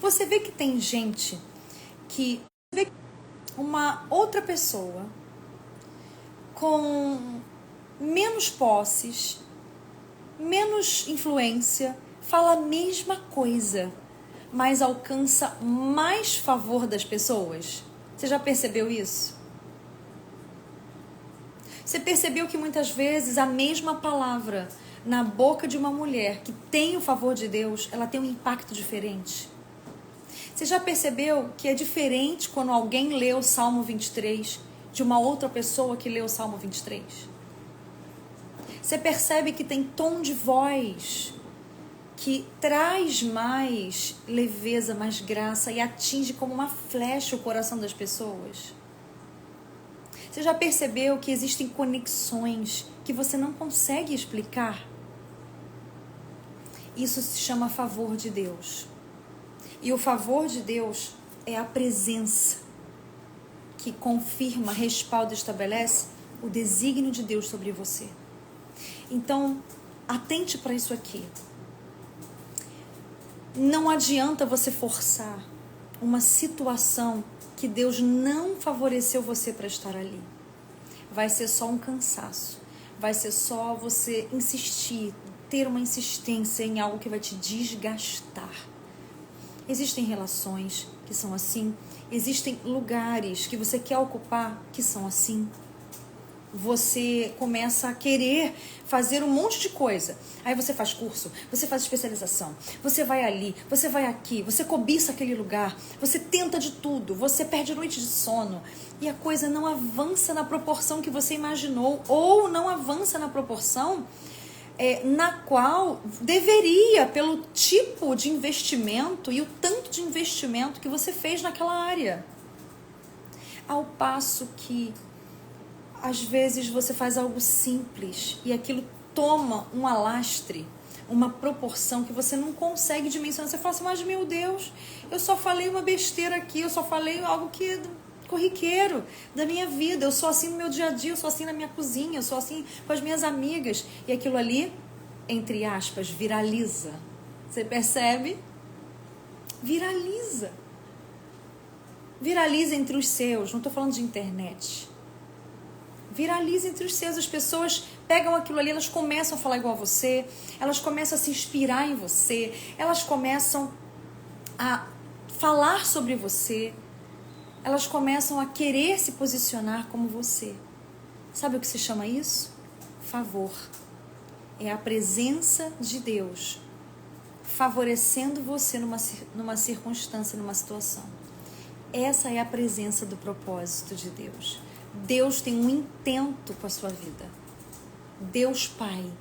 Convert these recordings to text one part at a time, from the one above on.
Você vê que tem gente que vê uma outra pessoa com menos posses, menos influência, fala a mesma coisa, mas alcança mais favor das pessoas. Você já percebeu isso? Você percebeu que muitas vezes a mesma palavra na boca de uma mulher que tem o favor de Deus, ela tem um impacto diferente? Você já percebeu que é diferente quando alguém lê o Salmo 23 de uma outra pessoa que lê o Salmo 23? Você percebe que tem tom de voz que traz mais leveza, mais graça e atinge como uma flecha o coração das pessoas? Você já percebeu que existem conexões que você não consegue explicar? Isso se chama favor de Deus. E o favor de Deus é a presença que confirma, respalda e estabelece o desígnio de Deus sobre você. Então, atente para isso aqui. Não adianta você forçar uma situação que Deus não favoreceu você para estar ali. Vai ser só um cansaço. Vai ser só você insistir, ter uma insistência em algo que vai te desgastar. Existem relações que são assim. Existem lugares que você quer ocupar que são assim. Você começa a querer fazer um monte de coisa. Aí você faz curso, você faz especialização, você vai ali, você vai aqui, você cobiça aquele lugar, você tenta de tudo, você perde noite de sono e a coisa não avança na proporção que você imaginou ou não avança na proporção na qual deveria, pelo tipo de investimento e o tanto de investimento que você fez naquela área. Ao passo que às vezes você faz algo simples e aquilo toma um alastre, uma proporção que você não consegue dimensionar. Você fala assim, mas meu Deus, eu só falei uma besteira aqui, eu só falei algo que é corriqueiro da minha vida, eu sou assim no meu dia a dia, eu sou assim na minha cozinha, eu sou assim com as minhas amigas. E aquilo ali, entre aspas, viraliza. Você percebe? Viraliza. Viraliza entre os seus, não estou falando de internet. Viraliza entre os seus, as pessoas pegam aquilo ali, elas começam a falar igual a você, elas começam a se inspirar em você, elas começam a falar sobre você, elas começam a querer se posicionar como você. Sabe o que se chama isso? Favor. É a presença de Deus favorecendo você numa circunstância, numa situação. Essa é a presença do propósito de Deus. Deus tem um intento com a sua vida. Deus Pai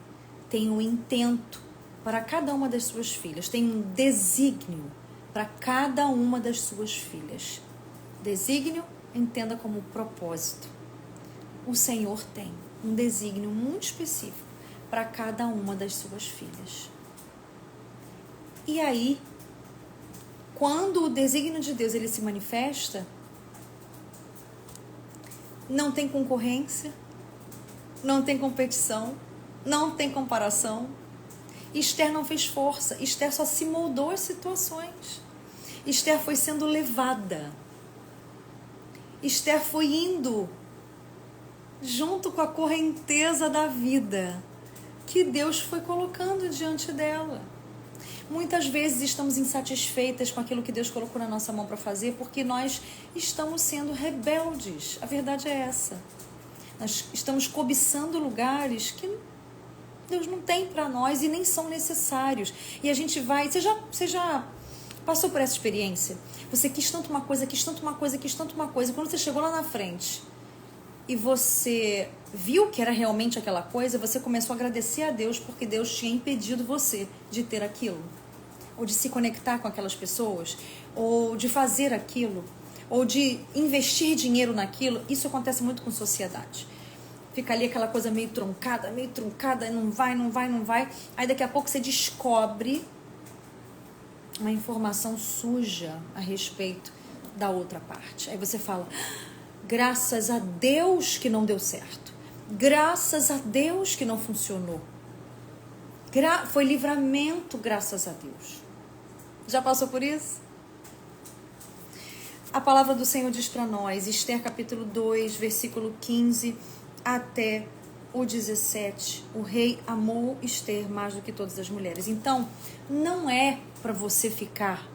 tem um intento para cada uma das suas filhas. Tem um desígnio para cada uma das suas filhas. Desígnio, entenda como propósito. O Senhor tem um desígnio muito específico para cada uma das suas filhas. E aí, quando o desígnio de Deus ele se manifesta, não tem concorrência, não tem competição, não tem comparação. Esther não fez força, Esther só se moldou às situações. Esther foi sendo levada. Esther foi indo junto com a correnteza da vida que Deus foi colocando diante dela. Muitas vezes estamos insatisfeitas com aquilo que Deus colocou na nossa mão para fazer porque nós estamos sendo rebeldes. A verdade é essa. Nós estamos cobiçando lugares que Deus não tem para nós e nem são necessários. E a gente vai... Você já passou por essa experiência? Você quis tanto uma coisa, quis tanto uma coisa, quis tanto uma coisa. Quando você chegou lá na frente e você viu que era realmente aquela coisa, você começou a agradecer a Deus porque Deus tinha impedido você de ter aquilo, ou de se conectar com aquelas pessoas, ou de fazer aquilo, ou de investir dinheiro naquilo. Isso acontece muito com sociedade. Fica ali aquela coisa meio truncada, não vai. Aí daqui a pouco você descobre uma informação suja a respeito da outra parte. Aí você fala, graças a Deus que não deu certo. Graças a Deus que não funcionou. Foi livramento, graças a Deus. Já passou por isso? A palavra do Senhor diz para nós, Esther capítulo 2, versículo 15 até o 17. O rei amou Esther mais do que todas as mulheres. Então, não é para você ficar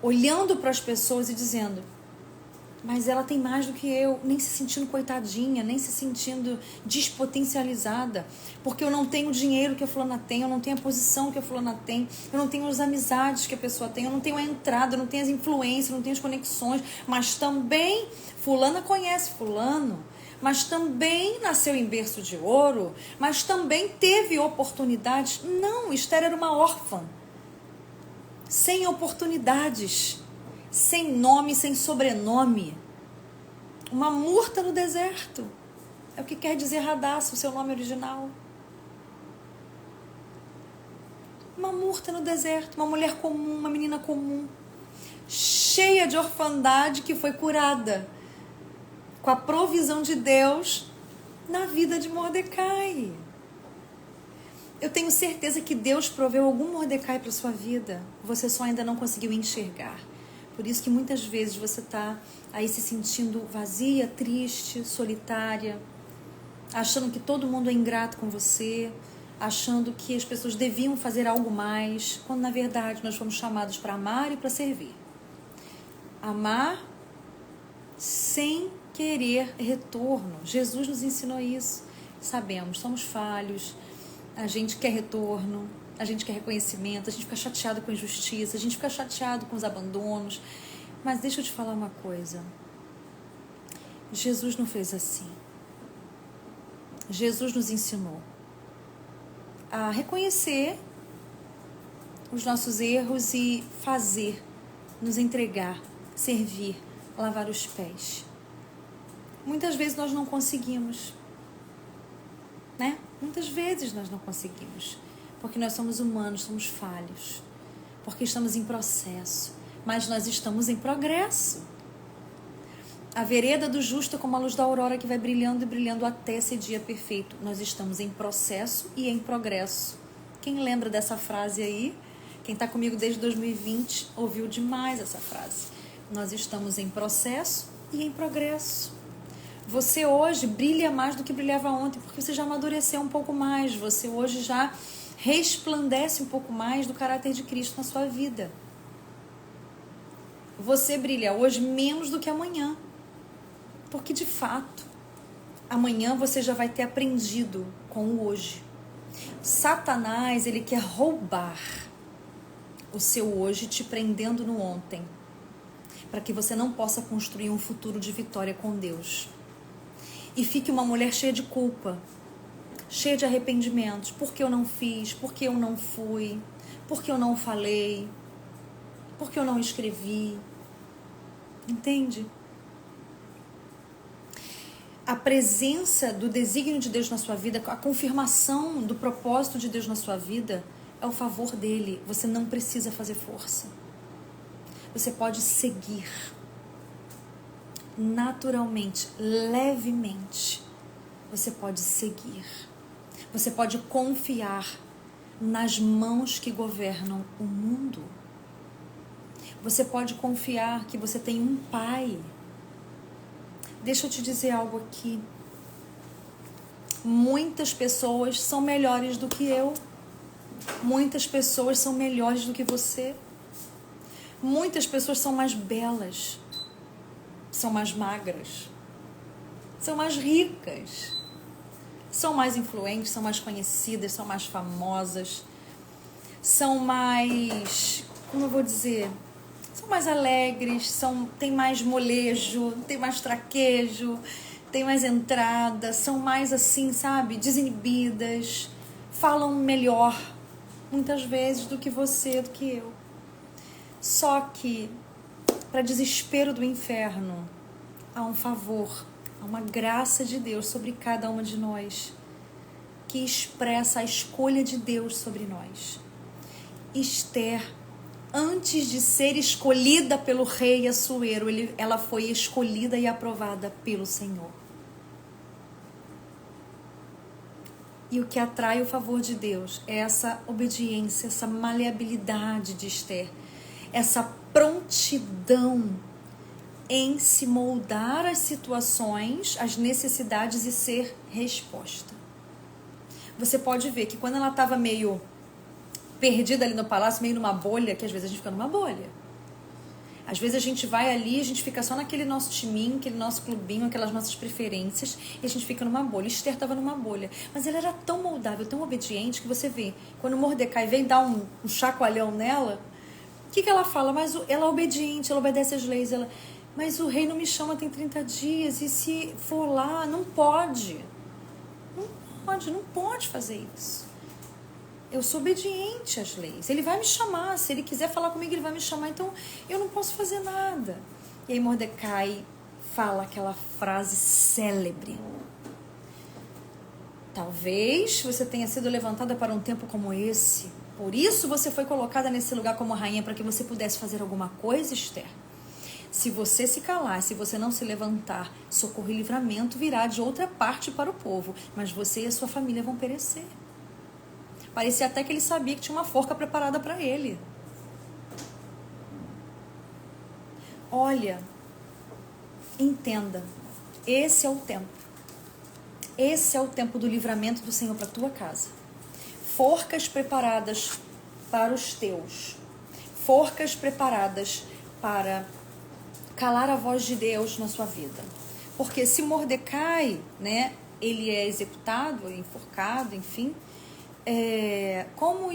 olhando para as pessoas e dizendo, mas ela tem mais do que eu, nem se sentindo coitadinha, nem se sentindo despotencializada, porque eu não tenho o dinheiro que a fulana tem, eu não tenho a posição que a fulana tem, eu não tenho as amizades que a pessoa tem, eu não tenho a entrada, eu não tenho as influências, eu não tenho as conexões, mas também fulana conhece fulano, mas também nasceu em berço de ouro, mas também teve oportunidades. Não, Esther era uma órfã, sem oportunidades, sem nome, sem sobrenome. Uma murta no deserto. É o que quer dizer Hadassah, o seu nome original. Uma murta no deserto, uma mulher comum, uma menina comum, cheia de orfandade, que foi curada com a provisão de Deus na vida de Mordecai. Eu tenho certeza que Deus proveu algum Mordecai para sua vida. Você só ainda não conseguiu enxergar. Por isso que muitas vezes você está aí se sentindo vazia, triste, solitária, achando que todo mundo é ingrato com você, achando que as pessoas deviam fazer algo mais, quando na verdade nós fomos chamados para amar e para servir. Amar sem querer retorno. Jesus nos ensinou isso. Sabemos, somos falhos, a gente quer retorno, a gente quer reconhecimento, a gente fica chateado com a injustiça, a gente fica chateado com os abandonos. Mas deixa eu te falar uma coisa. Jesus não fez assim. Jesus nos ensinou a reconhecer os nossos erros e fazer, nos entregar, servir, lavar os pés. Muitas vezes nós não conseguimos, né? Muitas vezes nós não conseguimos, porque nós somos humanos, somos falhos, porque estamos em processo, mas nós estamos em progresso. A vereda do justo é como a luz da aurora que vai brilhando e brilhando até esse dia perfeito. Nós estamos em processo e em progresso. Quem lembra dessa frase aí? Quem está comigo desde 2020 ouviu demais essa frase. Nós estamos em processo e em progresso. Você hoje brilha mais do que brilhava ontem, porque você já amadureceu um pouco mais. Você hoje já resplandece um pouco mais do caráter de Cristo na sua vida. Você brilha hoje menos do que amanhã. Porque, de fato, amanhã você já vai ter aprendido com o hoje. Satanás, ele quer roubar o seu hoje, te prendendo no ontem, para que você não possa construir um futuro de vitória com Deus. E fique uma mulher cheia de culpa, cheia de arrependimentos. Por que eu não fiz? Por que eu não fui? Por que eu não falei? Por que eu não escrevi? Entende? A presença do desígnio de Deus na sua vida, a confirmação do propósito de Deus na sua vida, é o favor dele. Você não precisa fazer força. Você pode seguir naturalmente, levemente. Você pode seguir. Você pode confiar nas mãos que governam o mundo. Você pode confiar que você tem um pai. Deixa eu te dizer algo aqui. Muitas pessoas são melhores do que eu. Muitas pessoas são melhores do que você. Muitas pessoas são mais belas. São mais magras. São mais ricas. São mais influentes, são mais conhecidas, são mais famosas. São mais... como eu vou dizer... são mais alegres, têm mais molejo, têm mais traquejo, têm mais entrada, são mais assim, sabe, desinibidas, falam melhor, muitas vezes, do que você, do que eu. Só que, para desespero do inferno, há um favor, há uma graça de Deus sobre cada uma de nós, que expressa a escolha de Deus sobre nós. Esther, antes de ser escolhida pelo rei Assuero, ela foi escolhida e aprovada pelo Senhor. E o que atrai o favor de Deus é essa obediência, essa maleabilidade de Esther, essa prontidão em se moldar às situações, às necessidades e ser resposta. Você pode ver que quando ela estava meio perdida ali no palácio, meio numa bolha, que às vezes a gente fica numa bolha. Às vezes a gente vai ali, a gente fica só naquele nosso timinho, aquele nosso clubinho, aquelas nossas preferências, e a gente fica numa bolha. Esther estava numa bolha. Mas ela era tão moldável, tão obediente, que você vê, quando Mordecai vem dar um chacoalhão nela, o que ela fala? Mas ela é obediente, ela obedece às leis. Mas o rei não me chama tem 30 dias, e se for lá, não pode. Não pode fazer isso. Eu sou obediente às leis. Ele vai me chamar. Se ele quiser falar comigo, ele vai me chamar. Então, eu não posso fazer nada. E aí Mordecai fala aquela frase célebre. Talvez você tenha sido levantada para um tempo como esse. Por isso você foi colocada nesse lugar como rainha, para que você pudesse fazer alguma coisa, Esther. Se você se calar, se você não se levantar, socorro e livramento virá de outra parte para o povo. Mas você e a sua família vão perecer. Parecia até que ele sabia que tinha uma forca preparada para ele. Olha, entenda, esse é o tempo. Esse é o tempo do livramento do Senhor para a tua casa. Forcas preparadas para os teus. Forcas preparadas para calar a voz de Deus na sua vida. Porque se Mordecai, né, ele é executado, enforcado, enfim... como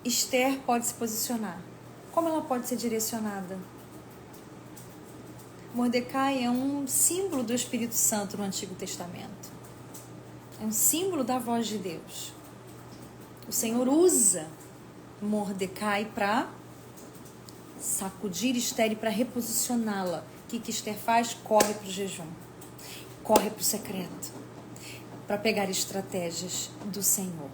Esther pode se posicionar? Como ela pode ser direcionada? Mordecai é um símbolo do Espírito Santo no Antigo Testamento. É um símbolo da voz de Deus. O Senhor usa Mordecai para sacudir Esther e para reposicioná-la. O que Esther faz? Corre para o jejum. Corre para o secreto. Para pegar estratégias do Senhor.